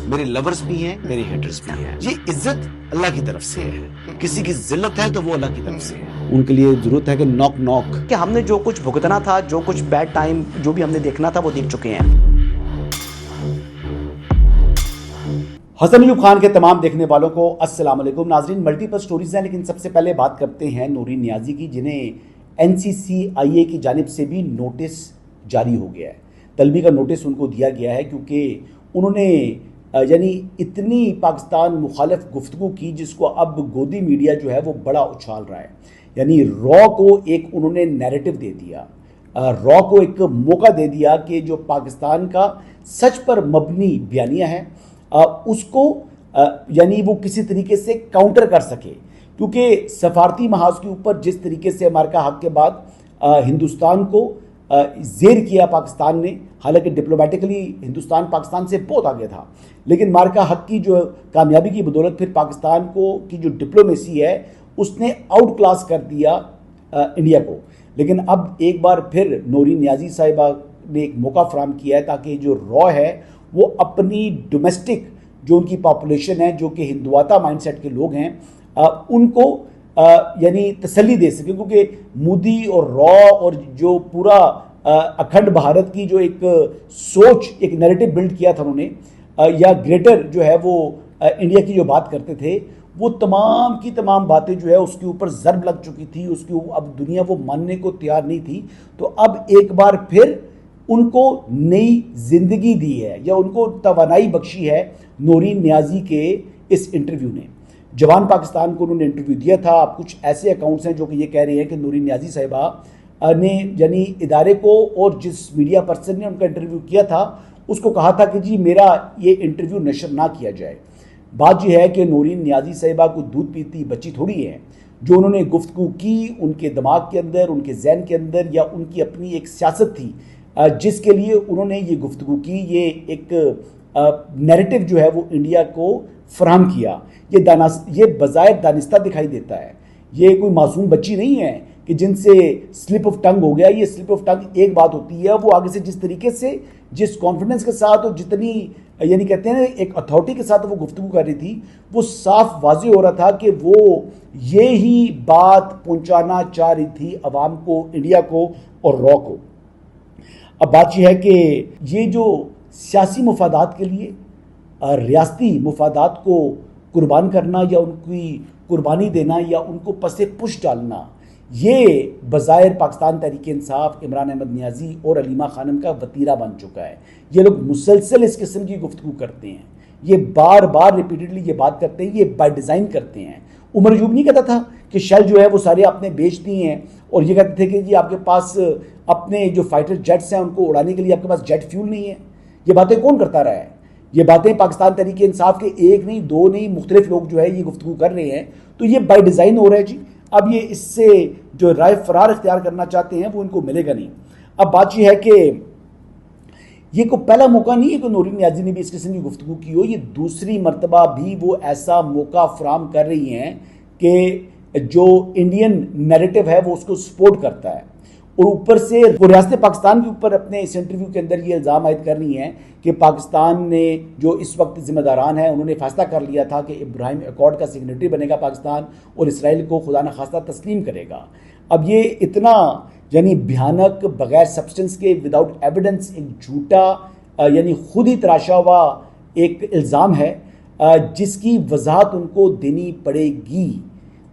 میرے لورز بھی ہیں، میرے ہیٹرز بھی ہیں. یہ عزت اللہ کی طرف سے ہے. کسی کی ذلت ہے تو وہ اللہ کی طرف سے ہے. ان کے لیے ضرورت ہے کہ نوک نوک کہ ہم نے جو کچھ بھگتنا تھا، جو کچھ بیڈ ٹائم جو بھی ہم نے دیکھنا تھا وہ دیکھ چکے ہیں. حسن ایوب خان کے تمام دیکھنے والوں کو السلام علیکم. ناظرین، ملٹیپل سٹوریز ہیں، لیکن سب سے پہلے بات کرتے ہیں نورین نیازی کی، جنہیں NCCIA کی جانب سے بھی نوٹس جاری ہو گیا ہے. طلبی کا نوٹس ان کو دیا گیا ہے کیونکہ انہوں نے یعنی اتنی پاکستان مخالف گفتگو کی جس کو اب گودی میڈیا جو ہے وہ بڑا اچھال رہا ہے. یعنی را کو ایک انہوں نے نیریٹو دے دیا، را کو ایک موقع دے دیا کہ جو پاکستان کا سچ پر مبنی بیانیہ ہے اس کو یعنی وہ کسی طریقے سے کاؤنٹر کر سکے. کیونکہ سفارتی محاذ کے اوپر جس طریقے سے امریکہ حق کے بعد ہندوستان کو زیر کیا پاکستان نے، حالانکہ ڈپلومیٹکلی ہندوستان پاکستان سے بہت آگے تھا، لیکن امریکہ حق کی جو کامیابی کی بدولت پھر پاکستان کو کی جو ڈپلومیسی ہے اس نے آؤٹ کلاس کر دیا انڈیا کو. لیکن اب ایک بار پھر نورین نیازی صاحبہ نے ایک موقع فراہم کیا ہے تاکہ جو را ہے وہ اپنی ڈومیسٹک جو ان کی پاپولیشن ہے، جو کہ ہندواتا مائنڈ سیٹ کے لوگ ہیں، ان کو یعنی تسلی دے سکے. کیونکہ مودی اور را اور جو پورا اکھنڈ بھارت کی جو ایک سوچ، ایک نیریٹو بلڈ کیا تھا انہوں نے، یا گریٹر جو ہے وہ انڈیا کی جو بات کرتے تھے، وہ تمام کی تمام باتیں جو ہے اس کے اوپر ضرب لگ چکی تھی. اس کی اب دنیا وہ ماننے کو تیار نہیں تھی. تو اب ایک بار پھر ان کو نئی زندگی دی ہے یا ان کو توانائی بخشی ہے نورین نیازی کے اس انٹرویو نے. جوان پاکستان کو انہوں نے انٹرویو دیا تھا. اب کچھ ایسے اکاؤنٹس ہیں جو کہ یہ کہہ رہے ہیں کہ نورین نیازی صاحبہ نے یعنی ادارے کو اور جس میڈیا پرسن نے ان کا انٹرویو کیا تھا اس کو کہا تھا کہ جی میرا یہ انٹرویو نشر نہ کیا جائے. بات یہ ہے کہ نورین نیازی صاحبہ کو دودھ پیتی بچی تھوڑی ہے. جو انہوں نے گفتگو کی ان کے دماغ کے اندر، ان کے ذہن کے اندر، یا ان کی اپنی ایک سیاست تھی جس کے لیے انہوں نے یہ گفتگو کی، یہ ایک نیریٹو جو ہے وہ انڈیا کو فراہم کیا. یہ بظاہر دانستہ دکھائی دیتا ہے. یہ کوئی معصوم بچی نہیں ہے کہ جن سے سلپ آف ٹنگ ہو گیا. یہ سلپ آف ٹنگ ایک بات ہوتی ہے، وہ آگے سے جس طریقے سے، جس کانفیڈنس کے ساتھ اور جتنی یعنی کہتے ہیں ایک اتھارٹی کے ساتھ وہ گفتگو کر رہی تھی، وہ صاف واضح ہو رہا تھا کہ وہ یہی بات پہنچانا چاہ رہی تھی عوام کو، انڈیا کو اور را کو. اب بات یہ ہے کہ یہ جو سیاسی مفادات کے لیے ریاستی مفادات کو قربان کرنا یا ان کی قربانی دینا یا ان کو پس پش ڈالنا، یہ بظاہر پاکستان تحریک انصاف، عمران احمد نیازی اور علیمہ خانم کا وتیرہ بن چکا ہے. یہ لوگ مسلسل اس قسم کی گفتگو کرتے ہیں، یہ بار بار ریپیٹڈلی یہ بات کرتے ہیں، یہ بائی ڈیزائن کرتے ہیں. عمر ایوب نہیں کہتا تھا کہ شیل جو ہے وہ سارے آپ نے بیچ دی ہیں، اور یہ کہتے تھے کہ جی آپ کے پاس اپنے جو فائٹر جیٹس ہیں ان کو اڑانے کے لیے آپ کے پاس جیٹ فیول نہیں ہے. یہ باتیں کون کرتا رہا ہے؟ یہ باتیں پاکستان تحریک انصاف کے ایک نہیں، دو نہیں، مختلف لوگ جو ہے یہ گفتگو کر رہے ہیں. تو یہ بائی ڈیزائن ہو رہا ہے جی. اب یہ اس سے جو رائے فرار اختیار کرنا چاہتے ہیں وہ ان کو ملے گا نہیں. اب بات یہ ہے کہ یہ کوئی پہلا موقع نہیں ہے کہ نورین نیازی نے بھی اس قسم کی گفتگو کی ہو. یہ دوسری مرتبہ بھی وہ ایسا موقع فراہم کر رہی ہیں کہ جو انڈین نیریٹو ہے وہ اس کو سپورٹ کرتا ہے. اور اوپر سے وہ ریاست پاکستان کے اوپر اپنے اس انٹرویو کے اندر یہ الزام عائد کر رہی ہیں کہ پاکستان نے جو اس وقت ذمہ داران ہیں انہوں نے فیصلہ کر لیا تھا کہ ابراہیم ایکارڈ کا سگنیٹری بنے گا پاکستان، اور اسرائیل کو خدا نخواستہ تسلیم کرے گا. اب یہ اتنا یعنی بھیانک، بغیر سبسٹنس کے، وداؤٹ ایویڈنس، ایک جھوٹا یعنی خود ہی تراشا ہوا ایک الزام ہے جس کی وضاحت ان کو دینی پڑے گی،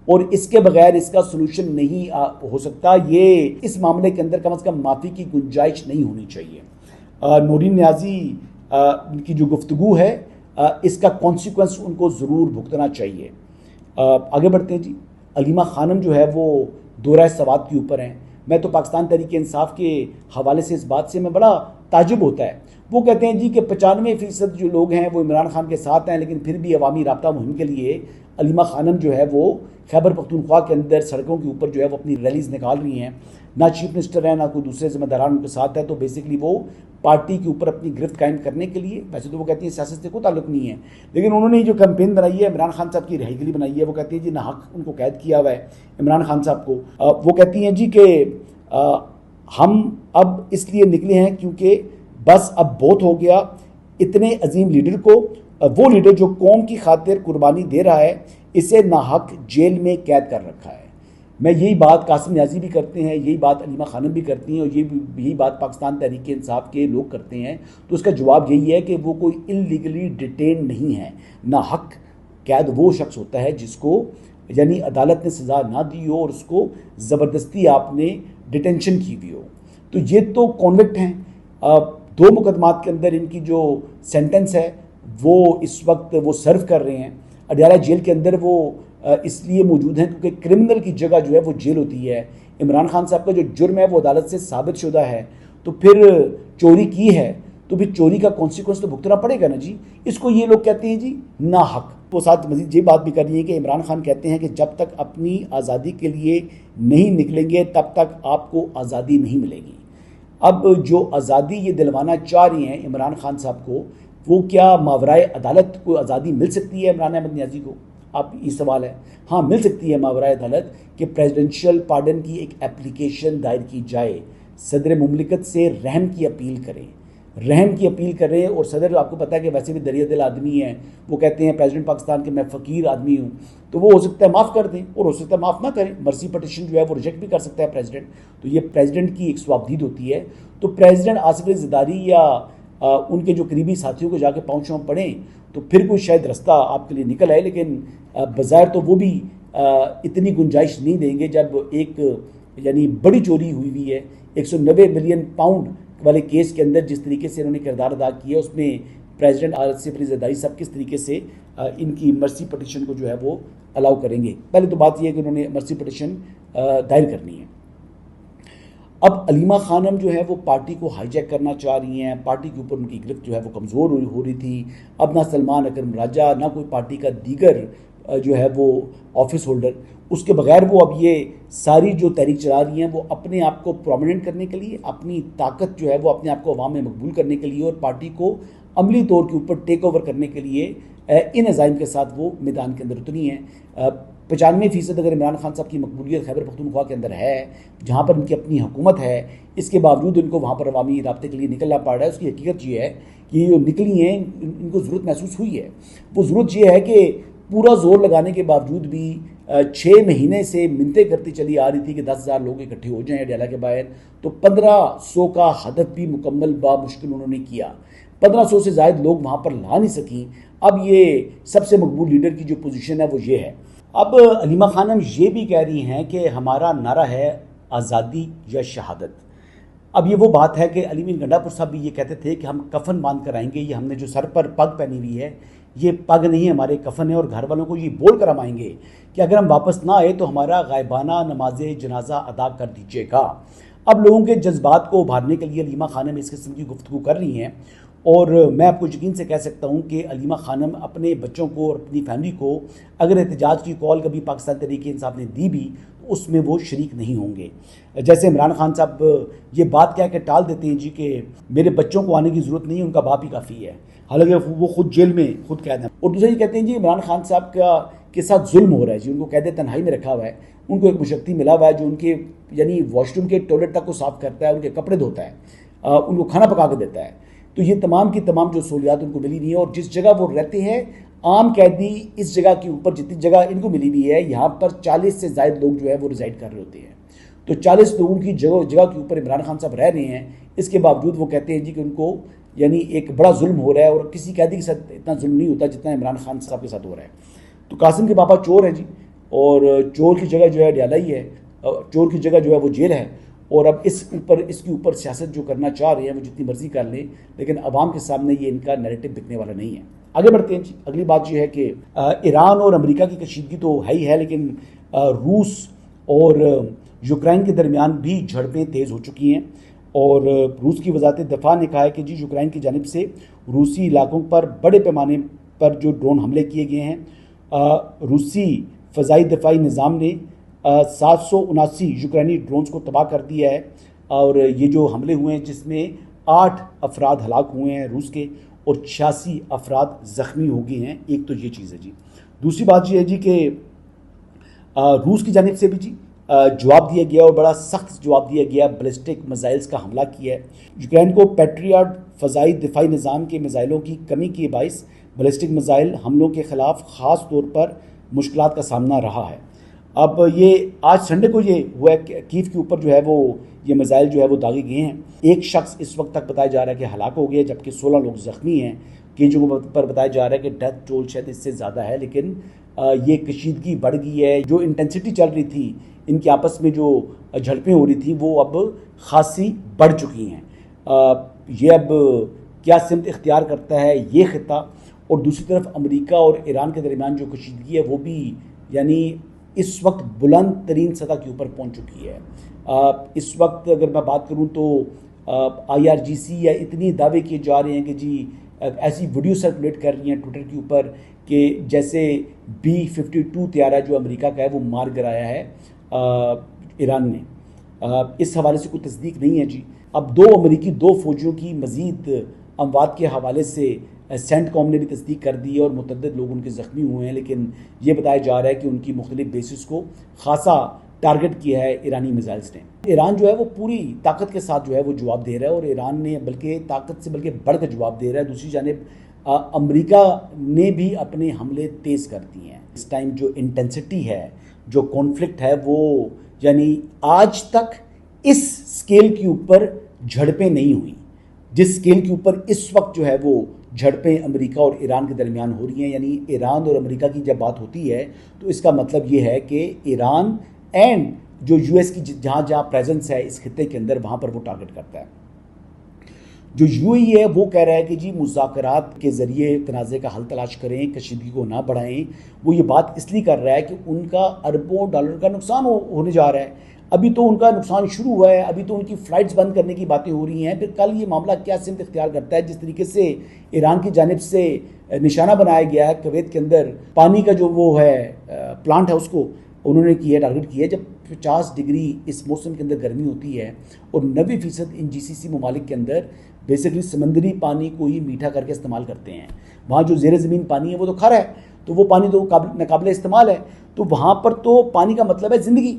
اور اس کے بغیر اس کا سلوشن نہیں ہو سکتا. یہ اس معاملے کے اندر کم از کم معافی کی گنجائش نہیں ہونی چاہیے. نورین نیازی کی جو گفتگو ہے اس کا کانسیکوینس ان کو ضرور بھگتنا چاہیے. آگے بڑھتے ہیں جی. علیمہ خانم جو ہے وہ دورہ سوات کے اوپر ہیں. میں تو پاکستان تحریک انصاف کے حوالے سے اس بات سے میں بڑا تعجب ہوتا ہے. وہ کہتے ہیں جی کہ 95% جو لوگ ہیں وہ عمران خان کے ساتھ ہیں، لیکن پھر بھی عوامی رابطہ مہم کے لیے علیمہ خانم جو ہے وہ خیبر پختونخوا کے اندر سڑکوں کے اوپر جو ہے وہ اپنی ریلیز نکال رہی ہیں. نہ چیف منسٹر ہیں، نہ کوئی دوسرے ذمہ داران ان کے ساتھ ہے. تو بیسکلی وہ پارٹی کے اوپر اپنی گرفت قائم کرنے کے لیے، ویسے تو وہ کہتی ہیں سیاست سے کوئی تعلق نہیں ہے، لیکن انہوں نے جو کیمپین بنائی ہے عمران خان صاحب کی رہائی کے لیے بنائی ہے. وہ کہتی ہیں جی ناحق ان کو قید کیا ہوا ہے عمران خان صاحب کو. وہ کہتی ہیں جی کہ ہم اب اس لیے نکلے ہیں کیونکہ بس اب بہت ہو گیا اتنے عظیم لیڈر کو وہ لیڈر جو قوم کی خاطر قربانی دے رہا ہے اسے ناحق جیل میں قید کر رکھا ہے. میں یہی بات قاسم نیازی بھی کرتے ہیں, یہی بات علیمہ خانم بھی کرتی ہیں, اور یہی بات پاکستان تحریک انصاف کے لوگ کرتے ہیں. تو اس کا جواب یہی ہے کہ وہ کوئی انلیگلی ڈیٹین نہیں ہے. ناحق قید وہ شخص ہوتا ہے جس کو یعنی عدالت نے سزا نہ دی ہو اور اس کو زبردستی آپ نے ڈیٹینشن کی ہوئی ہو. تو یہ تو کانوکٹ ہیں. 2 مقدمات کے اندر ان کی جو سینٹنس ہے وہ اس وقت وہ سرو کر رہے ہیں. اڈیالہ جیل کے اندر وہ اس لیے موجود ہیں کیونکہ کرمنل کی جگہ جو ہے وہ جیل ہوتی ہے. عمران خان صاحب کا جو جرم ہے وہ عدالت سے ثابت شدہ ہے, تو پھر چوری کی ہے تو پھر چوری کا کانسیکوینس تو بھگتنا پڑے گا نا جی. اس کو یہ لوگ کہتے ہیں جی ناحق. وہ ساتھ مزید یہ بات بھی کر رہی ہے کہ عمران خان کہتے ہیں کہ جب تک اپنی آزادی کے لیے نہیں نکلیں گے تب تک آپ کو آزادی نہیں ملے گی. اب جو آزادی یہ دلوانا چاہ رہی ہیں عمران خان صاحب کو, وہ کیا ماورائے عدالت کو آزادی مل سکتی ہے عمران احمد نیازی کو؟ آپ یہ سوال ہے. ہاں مل سکتی ہے ماورائے عدالت کہ پریزیڈنشیل پارڈن کی ایک اپلیکیشن دائر کی جائے, صدر مملکت سے رحم کی اپیل کریں, اور صدر آپ کو پتہ ہے کہ ویسے بھی دریا دل آدمی ہیں. وہ کہتے ہیں پریزیڈنٹ پاکستان کے میں فقیر آدمی ہوں, تو وہ ہو سکتا ہے معاف کر دیں اور ہو سکتا ہے معاف نہ کریں. مرسی پٹیشن جو ہے وہ ریجیکٹ بھی کر سکتا ہے پریزیڈنٹ. تو یہ پریزیڈنٹ کی ایک سوابدید ہوتی ہے. تو پریزیڈنٹ آصف علی زرداری یا ان کے جو قریبی ساتھیوں کو جا کے پاؤں پڑھیں تو پھر کوئی شاید رستہ آپ کے لیے نکل آئے. لیکن بظاہر تو وہ بھی اتنی گنجائش نہیں دیں گے جب ایک یعنی بڑی چوری ہوئی ہے 190 ملین پاؤنڈ والے کیس کے اندر. جس طریقے سے انہوں نے کردار ادا کیا اس میں پریزیڈنٹ آصف علی زرداری صاحب کس طریقے سے ان کی مرسی پٹیشن کو جو ہے وہ الاؤ کریں گے. پہلے تو بات یہ ہے کہ انہوں نے مرسی پٹیشن دائر کرنی ہے. اب علیمہ خانم جو ہے وہ پارٹی کو ہائی جیک کرنا چاہ رہی ہیں. پارٹی کے اوپر ان کی گرفت جو ہے وہ کمزور ہو رہی تھی. اب نہ سلمان اکرم راجہ نہ کوئی پارٹی کا دیگر جو ہے وہ آفس ہولڈر, اس کے بغیر وہ اب یہ ساری جو تحریک چلا رہی ہیں وہ اپنے آپ کو پرومیننٹ کرنے کے لیے, اپنی طاقت جو ہے وہ اپنے آپ کو عوام میں مقبول کرنے کے لیے اور پارٹی کو عملی طور کے اوپر ٹیک اوور کرنے کے لیے ان عزائم کے ساتھ وہ میدان کے اندر اتری ہیں. 95% اگر عمران خان صاحب کی مقبولیت خیبر پختونخوا کے اندر ہے, جہاں پر ان کی اپنی حکومت ہے, اس کے باوجود ان کو وہاں پر عوامی رابطے کے لیے نکلنا پڑ رہا ہے. اس کی حقیقت یہ ہے کہ یہ جو نکلی ہیں ان کو ضرورت محسوس ہوئی ہے. وہ ضرورت یہ ہے کہ پورا زور لگانے کے باوجود بھی 6 مہینے سے منتیں کرتی چلی آ رہی تھی کہ 10,000 لوگ اکٹھے ہو جائیں اڈیالہ کے باہر, تو 1,500 کا ہدف بھی مکمل بامشکل انہوں نے کیا. 1,500 سے زائد لوگ وہاں پر لا نہیں سکیں. اب یہ سب سے مقبول لیڈر کی جو پوزیشن ہے وہ یہ ہے. اب علیمہ خانم یہ بھی کہہ رہی ہیں کہ ہمارا نعرہ ہے آزادی یا شہادت. اب یہ وہ بات ہے کہ علی مین گنڈا پور صاحب بھی یہ کہتے تھے کہ ہم کفن باندھ کر آئیں گے. یہ ہم نے جو سر پر پگ پہنی ہوئی ہے یہ پگ نہیں ہے, ہمارے کفن ہے, اور گھر والوں کو یہ بول کر ہم آئیں گے کہ اگر ہم واپس نہ آئے تو ہمارا غائبانہ نماز جنازہ ادا کر دیجیے گا. اب لوگوں کے جذبات کو ابھارنے کے لیے علیمہ خانم اس قسم کی گفتگو کر رہی ہیں, اور میں آپ کو یقین سے کہہ سکتا ہوں کہ علیمہ خانم اپنے بچوں کو اور اپنی فیملی کو اگر احتجاج کی کال کبھی پاکستان تحریک انصاف نے دی بھی تو اس میں وہ شریک نہیں ہوں گے. جیسے عمران خان صاحب یہ بات کہہ کے ٹال دیتے ہیں جی کہ میرے بچوں کو آنے کی ضرورت نہیں ہے, ان کا باپ ہی کافی ہے, حالانکہ وہ خود جیل میں خود قید ہیں. اور دوسرے یہ کہتے ہیں جی عمران خان صاحب کے ساتھ ظلم ہو رہا ہے جی, ان کو قید تنہائی میں رکھا ہوا ہے, ان کو ایک مشقتی ملا ہوا ہے جو ان کے یعنی واش روم کے ٹوائلٹ تک کو صاف کرتا ہے, ان کے کپڑے دھوتا ہے, ان کو کھانا پکا کے دیتا ہے. تو یہ تمام کی تمام جو سہولیات ان کو ملی نہیں ہے. اور جس جگہ وہ رہتے ہیں عام قیدی اس جگہ کے اوپر جتنی جگہ ان کو ملی ہوئی ہے یہاں پر 40 سے زائد لوگ جو ہے وہ ریزائڈ کر رہے ہوتے ہیں. تو 40 لوگوں کی جگہ کے اوپر عمران خان صاحب رہ رہے ہیں. اس کے باوجود وہ کہتے ہیں جی کہ ان کو یعنی ایک بڑا ظلم ہو رہا ہے, اور کسی قیدی کے ساتھ اتنا ظلم نہیں ہوتا جتنا عمران خان صاحب کے ساتھ ہو رہا ہے. تو قاسم کے پاپا چور ہیں جی, اور چور کی جگہ جو ہے اڈیالہ ہی ہے, چور کی جگہ جو ہے وہ جیل ہے. اور اب اس کے اوپر سیاست جو کرنا چاہ رہے ہیں وہ جتنی مرضی کر لیں, لیکن عوام کے سامنے یہ ان کا نیریٹو بکنے والا نہیں ہے. آگے بڑھتے ہیں جی. اگلی بات یہ ہے کہ ایران اور امریکہ کی کشیدگی تو ہے ہی ہے, لیکن روس اور یوکرائن کے درمیان بھی جھڑپیں تیز ہو چکی ہیں. اور روس کی وزارت دفاع نے کہا ہے کہ جی یوکرائن کی جانب سے روسی علاقوں پر بڑے پیمانے پر جو ڈرون حملے کیے گئے ہیں. روسی فضائی دفاعی نظام نے 779 یوکرائنی ڈرونز کو تباہ کر دیا ہے, اور یہ جو حملے ہوئے ہیں جس میں 8 افراد ہلاک ہوئے ہیں روس کے, اور 86 افراد زخمی ہو گئے ہیں. ایک تو یہ چیز ہے جی. دوسری بات یہ ہے جی کہ روس کی جانب سے بھی جی جواب دیا گیا, اور بڑا سخت جواب دیا گیا. بیلسٹک میزائلز کا حملہ کیا ہے. یوکرائن کو پیٹریاٹ فضائی دفاعی نظام کے میزائلوں کی کمی کے باعث بیلسٹک میزائل حملوں کے خلاف خاص طور پر مشکلات کا سامنا رہا ہے. اب یہ آج سنڈے کو یہ ہوا ہے کہ کیف کے اوپر جو ہے وہ یہ میزائل جو ہے وہ داغے گئے ہیں. ایک شخص اس وقت تک بتایا جا رہا ہے کہ ہلاک ہو گیا جبکہ 16 لوگ زخمی ہیں. کئی جگہوں پر بتایا جا رہا ہے کہ ڈیتھ ٹول شاید اس سے زیادہ ہے، لیکن یہ کشیدگی بڑھ گئی ہے. جو انٹینسٹی چل رہی تھی ان کے آپس میں جو جھڑپیں ہو رہی تھیں وہ اب خاصی بڑھ چکی ہیں. یہ اب کیا سمت اختیار کرتا ہے یہ خطہ، اور دوسری طرف امریکہ اور ایران کے درمیان جو کشیدگی ہے وہ بھی یعنی اس وقت بلند ترین سطح کے اوپر پہنچ چکی ہے. اس وقت اگر میں بات کروں تو IRGC یا اتنی دعوے کیے جا رہے ہیں کہ جی ایسی ویڈیو سرکولیٹ کر رہی ہیں ٹویٹر کے اوپر کہ جیسے B-52 طیارہ جو امریکہ کا ہے وہ مار گرایا ہے ایران نے. اس حوالے سے کوئی تصدیق نہیں ہے جی. اب 2 امریکی فوجیوں کی مزید اموات کے حوالے سے سینٹ کام نے بھی تصدیق کر دی ہے اور متعدد لوگ ان کے زخمی ہوئے ہیں، لیکن یہ بتایا جا رہا ہے کہ ان کی مختلف بیسز کو خاصا ٹارگٹ کیا ہے ایرانی میزائلز نے. ایران جو ہے وہ پوری طاقت کے ساتھ جو ہے وہ جواب دے رہا ہے، اور ایران نے بلکہ طاقت سے بلکہ بڑھ کر جواب دے رہا ہے. دوسری جانب امریکہ نے بھی اپنے حملے تیز کر دیے ہیں. اس ٹائم جو انٹینسٹی ہے، جو کانفلکٹ ہے، وہ یعنی آج تک اس سکیل کے اوپر جھڑپیں نہیں ہوئیں جس سکیل کے اوپر اس وقت جو ہے وہ جھڑپیں امریکہ اور ایران کے درمیان ہو رہی ہیں. یعنی ایران اور امریکہ کی جب بات ہوتی ہے تو اس کا مطلب یہ ہے کہ ایران اینڈ جو US کی جہاں جہاں پریزنس ہے اس خطے کے اندر وہاں پر وہ ٹارگٹ کرتا ہے. جو UAE ہے وہ کہہ رہا ہے کہ جی مذاکرات کے ذریعے تنازع کا حل تلاش کریں، کشیدگی کو نہ بڑھائیں. وہ یہ بات اس لیے کر رہا ہے کہ ان کا اربوں ڈالر کا نقصان ہونے جا رہا ہے. ابھی تو ان کا نقصان شروع ہوا ہے، ابھی تو ان کی فلائٹس بند کرنے کی باتیں ہو رہی ہیں. پھر کل یہ معاملہ کیا سمت اختیار کرتا ہے. جس طریقے سے ایران کی جانب سے نشانہ بنایا گیا ہے کویت کے اندر پانی کا جو وہ ہے پلانٹ ہے، اس کو انہوں نے کیا ٹارگٹ کیا ہے. جب 50 ڈگری اس موسم کے اندر گرمی ہوتی ہے اور 90% ان GCC ممالک کے اندر بیسیکلی سمندری پانی کو ہی میٹھا کر کے استعمال کرتے ہیں. وہاں جو زیر زمین پانی ہے وہ تو کھرا ہے، تو وہ پانی تو ناقابل استعمال ہے. تو وہاں پر تو پانی کا مطلب ہے زندگی،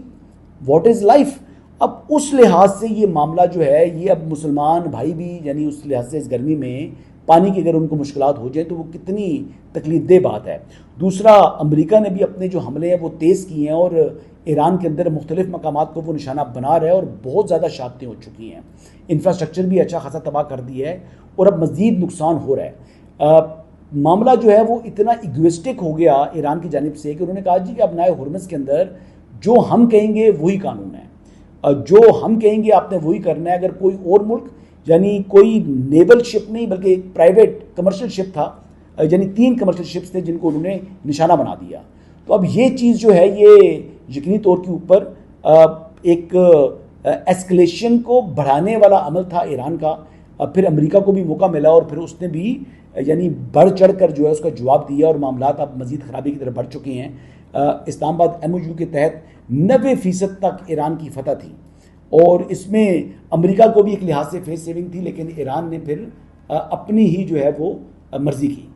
واٹ از لائف. اب اس لحاظ سے یہ معاملہ جو ہے یہ اب مسلمان بھائی بھی یعنی اس لحاظ سے اس گرمی میں پانی کی اگر ان کو مشکلات ہو جائیں تو وہ کتنی تکلیف دہ بات ہے. دوسرا امریکہ نے بھی اپنے جو حملے ہیں وہ تیز کیے ہیں اور ایران کے اندر مختلف مقامات کو وہ نشانہ بنا رہا ہے اور بہت زیادہ شہادتیں ہو چکی ہیں. انفراسٹرکچر بھی اچھا خاصا تباہ کر دیا ہے اور اب مزید نقصان ہو رہا ہے. معاملہ جو ہے وہ اتنا ایگوسٹک ہو گیا ایران کی جانب سے کہ انہوں نے کہا جی کہ اب نائے ہرمز کے اندر جو ہم کہیں گے وہی قانون ہے، جو ہم کہیں گے آپ نے وہی کرنا ہے. اگر کوئی اور ملک یعنی کوئی نیول شپ نہیں بلکہ ایک پرائیویٹ کمرشل شپ تھا، یعنی 3 کمرشل شپس تھے جن کو انہوں نے نشانہ بنا دیا. تو اب یہ چیز جو ہے یہ یقینی طور کے اوپر ایک ایسکلیشن کو بڑھانے والا عمل تھا ایران کا. پھر امریکہ کو بھی موقع ملا اور پھر اس نے بھی یعنی بڑھ چڑھ کر جو ہے اس کا جواب دیا اور معاملات اب مزید خرابی کی طرف بڑھ چکے ہیں. اسلام آباد MOU کے تحت 90% تک ایران کی فتح تھی اور اس میں امریکہ کو بھی ایک لحاظ سے فیس سیونگ تھی، لیکن ایران نے پھر اپنی ہی جو ہے وہ مرضی کی.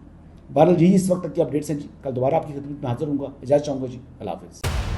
بہرحال جی اس وقت تک کی اپڈیٹس ہیں جی. کل دوبارہ آپ کی خدمت میں حاضر ہوں گا. اجازت چاہوں گا جی. اللہ حافظ.